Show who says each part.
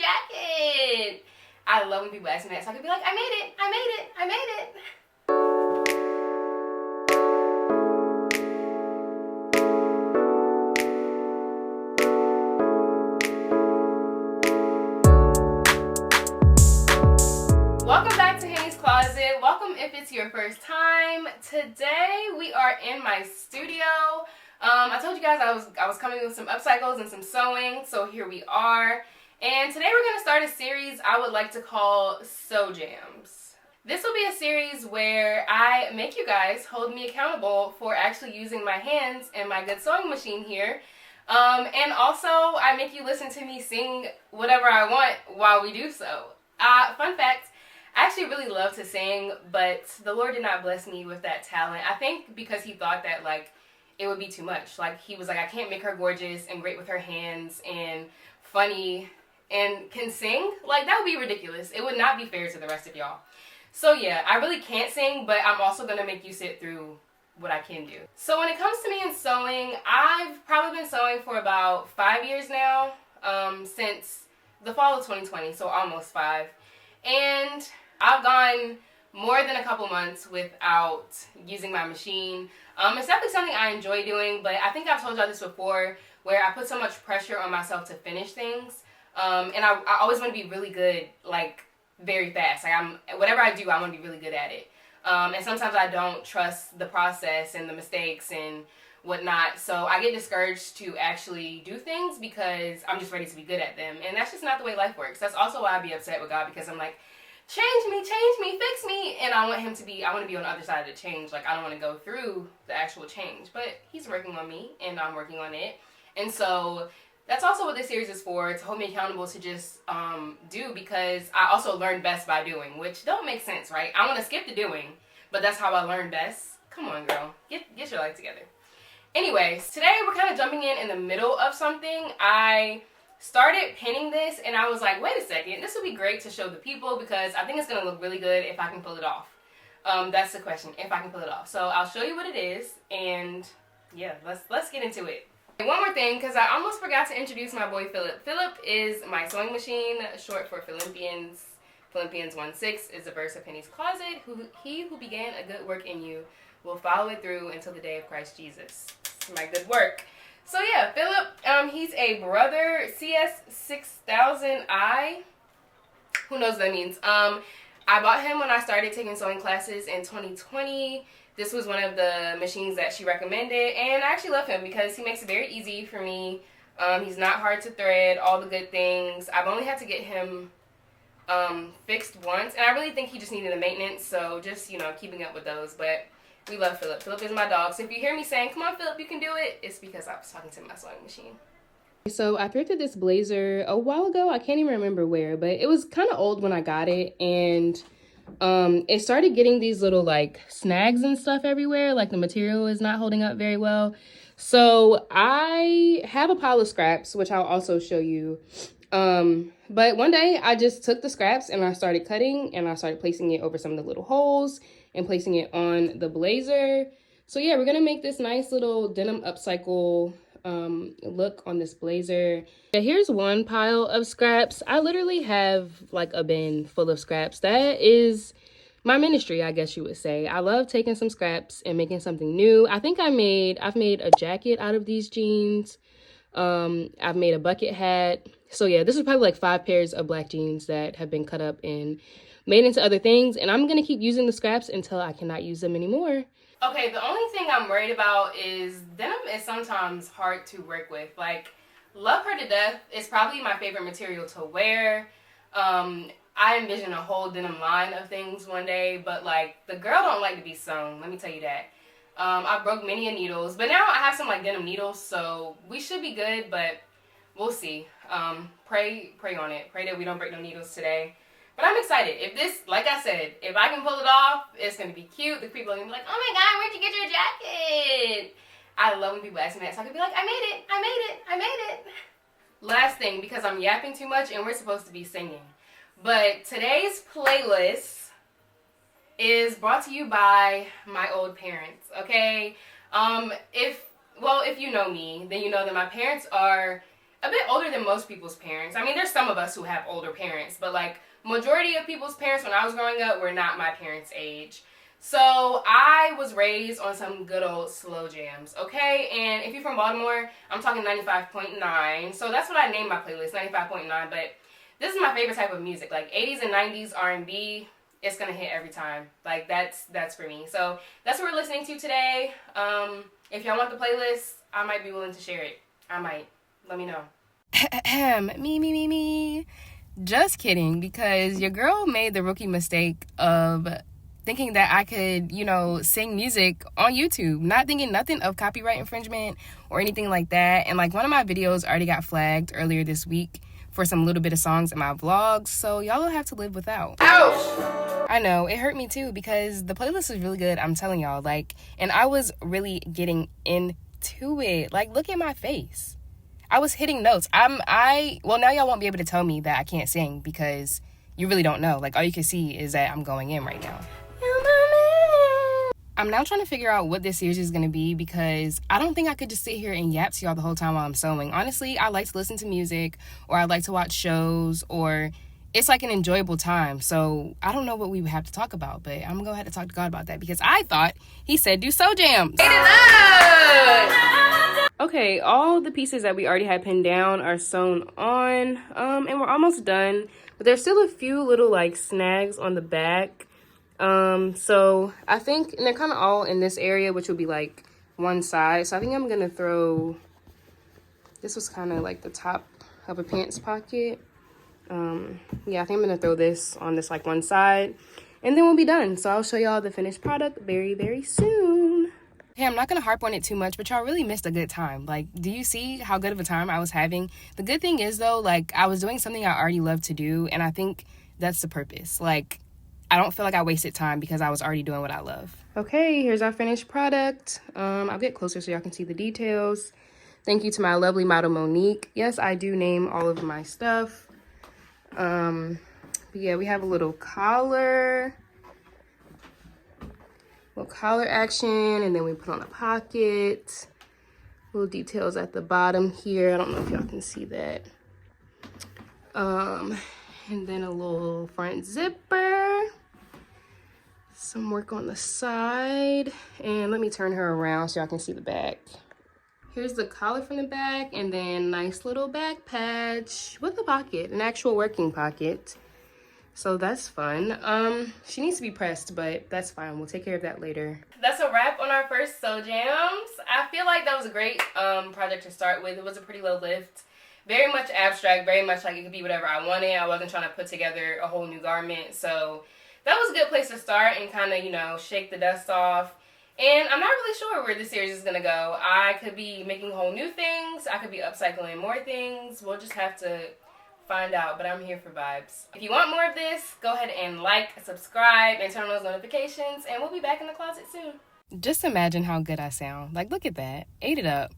Speaker 1: jacket. I love when people ask me that, so I can be like, I made it, I made it, I made it. Welcome back to Henny's Closet. Welcome if it's your first time. Today we are in my studio. I told you guys I was coming with some upcycles and some sewing, so here we are. And today we're going to start a series I would like to call Sew Jams. This will be a series where I make you guys hold me accountable for actually using my hands and my good sewing machine here. And also I make you listen to me sing whatever I want while we do so. Fun fact, I actually really love to sing, but the Lord did not bless me with that talent. I think because he thought that like it would be too much. Like he was like, I can't make her gorgeous and great with her hands and funny and can sing. Like that would be ridiculous. It would not be fair to the rest of y'all. So yeah, I really can't sing, but I'm also gonna make you sit through what I can do. So when it comes to me and sewing, I've probably been sewing for about 5 years now, since the fall of 2020, so almost 5. And I've gone more than a couple months without using my machine. It's definitely something I enjoy doing, but I think I've told y'all this before, where I put so much pressure on myself to finish things. And I always want to be really good, like very fast. Like whatever I do, I want to be really good at it. And sometimes I don't trust the process and the mistakes and whatnot. So I get discouraged to actually do things because I'm just ready to be good at them. And that's just not the way life works. That's also why I be upset with God, because I'm like, change me, fix me. And I want to be on the other side of the change. Like I don't want to go through the actual change, but he's working on me and I'm working on it. And so that's also what this series is for, to hold me accountable to just do, because I also learn best by doing, which don't make sense, right? I want to skip the doing, but that's how I learn best. Come on, girl. Get your life together. Anyways, today we're kind of jumping in the middle of something. I started pinning this and I was like, wait a second, this would be great to show the people because I think it's going to look really good if I can pull it off. That's the question, if I can pull it off. So I'll show you what it is, and yeah, let's get into it. One more thing, because I almost forgot to introduce my boy Philip. Philip is my sewing machine, short for Philippians. Philippians 1:6 is a verse of Henny's Closet. He who began a good work in you will follow it through until the day of Christ Jesus. My good work. So yeah, Philip, he's a brother CS6000I. Who knows what that means? I bought him when I started taking sewing classes in 2020. This was one of the machines that she recommended, and I actually love him because he makes it very easy for me. He's not hard to thread, all the good things. I've only had to get him fixed once, and I really think he just needed the maintenance, so just, you know, keeping up with those. But we love Philip. Philip is my dog, so if you hear me saying, come on, Philip, you can do it, it's because I was talking to my sewing machine. So I thrifted this blazer a while ago. I can't even remember where, but it was kind of old when I got it, and it started getting these little like snags and stuff everywhere. Like the material is not holding up very well. So I have a pile of scraps, which I'll also show you. But one day I just took the scraps and I started cutting, and I started placing it over some of the little holes and placing it on the blazer. So yeah, we're gonna make this nice little denim upcycle look on this blazer. Here's one pile of scraps. I literally have like a bin full of scraps. That is my ministry, I guess you would say. I love taking some scraps and making something new. I think I've made a jacket out of these jeans. I've made a bucket hat. So yeah, this is probably like 5 pairs of black jeans that have been cut up and made into other things, and I'm gonna keep using the scraps until I cannot use them anymore. Okay, the only thing I'm worried about is denim is sometimes hard to work with. Like, love her to death. It's probably my favorite material to wear. I envision a whole denim line of things one day, but like, the girl don't like to be sewn, let me tell you that. I broke many a needles, but now I have some like denim needles, so we should be good, but we'll see. Pray on it. Pray that we don't break no needles today. But I'm excited. If this, like I said, if I can pull it off, it's going to be cute. The people are going to be like, oh my God, where'd you get your jacket? I love when people ask me that, so I can be like, I made it, I made it, I made it. Last thing, because I'm yapping too much and we're supposed to be singing. But today's playlist is brought to you by my old parents, okay? If you know me, then you know that my parents are a bit older than most people's parents. I mean, there's some of us who have older parents, but like majority of people's parents when I was growing up were not my parents' age. So I was raised on some good old slow jams, okay? And if you're from Baltimore, I'm talking 95.9. So that's what I named my playlist, 95.9. But this is my favorite type of music, like 80s and 90s R&B. It's gonna hit every time. Like that's for me. So that's what we're listening to today. If y'all want the playlist, I might be willing to share it. I might. Let me know. Me. Just kidding, because your girl made the rookie mistake of thinking that I could, sing music on YouTube, not thinking nothing of copyright infringement or anything like that. And like one of my videos already got flagged earlier this week for some little bit of songs in my vlogs, so y'all will have to live without. Ouch! I know, it hurt me too, because the playlist is really good, I'm telling y'all, and I was really getting into it. Like, look at my face. I was hitting notes. Well, now y'all won't be able to tell me that I can't sing because you really don't know. Like, all you can see is that I'm going in right now. I'm now trying to figure out what this series is going to be because I don't think I could just sit here and yap to y'all the whole time while I'm sewing. Honestly, I like to listen to music, or I like to watch shows, or it's like an enjoyable time. So I don't know what we would have to talk about, but I'm going to go ahead and talk to God about that because I thought he said do sew jams. Okay, all the pieces that we already had pinned down are sewn on, and we're almost done. But there's still a few little snags on the back. So I think, and they're kind of all in this area, which would be one side. So I think I'm gonna throw, this was kind of like the top of a pants pocket. Yeah, I think I'm gonna throw this on this one side, and then we'll be done. So I'll show y'all the finished product very, very soon. Hey, I'm not gonna harp on it too much, but y'all really missed a good time. Do you see how good of a time I was having? The good thing is though, I was doing something I already love to do, and I think that's the purpose. I don't feel like I wasted time because I was already doing what I love. Okay, here's our finished product. I'll get closer so y'all can see the details. Thank you to my lovely model, Monique. Yes, I do name all of my stuff. But yeah, we have a little collar action, and then we put on a pocket. Little details at the bottom here. I don't know if y'all can see that. And then a little front zipper, some work on the side, and let me turn her around so y'all can see the back. Here's the collar from the back, and then nice little back patch with a pocket, an actual working pocket. So that's fun. She needs to be pressed, but that's fine. We'll take care of that later. That's a wrap on our first sew jams. I feel like that was a great project to start with. It was a pretty low lift. Very much abstract, very much it could be whatever I wanted. I wasn't trying to put together a whole new garment. So that was a good place to start and kind of, shake the dust off. And I'm not really sure where this series is going to go. I could be making whole new things. I could be upcycling more things. We'll just have to find out, but I'm here for vibes. If you want more of this, go ahead and subscribe, and turn on those notifications, and we'll be back in the closet soon. Just imagine how good I sound. Look at that. Ate it up.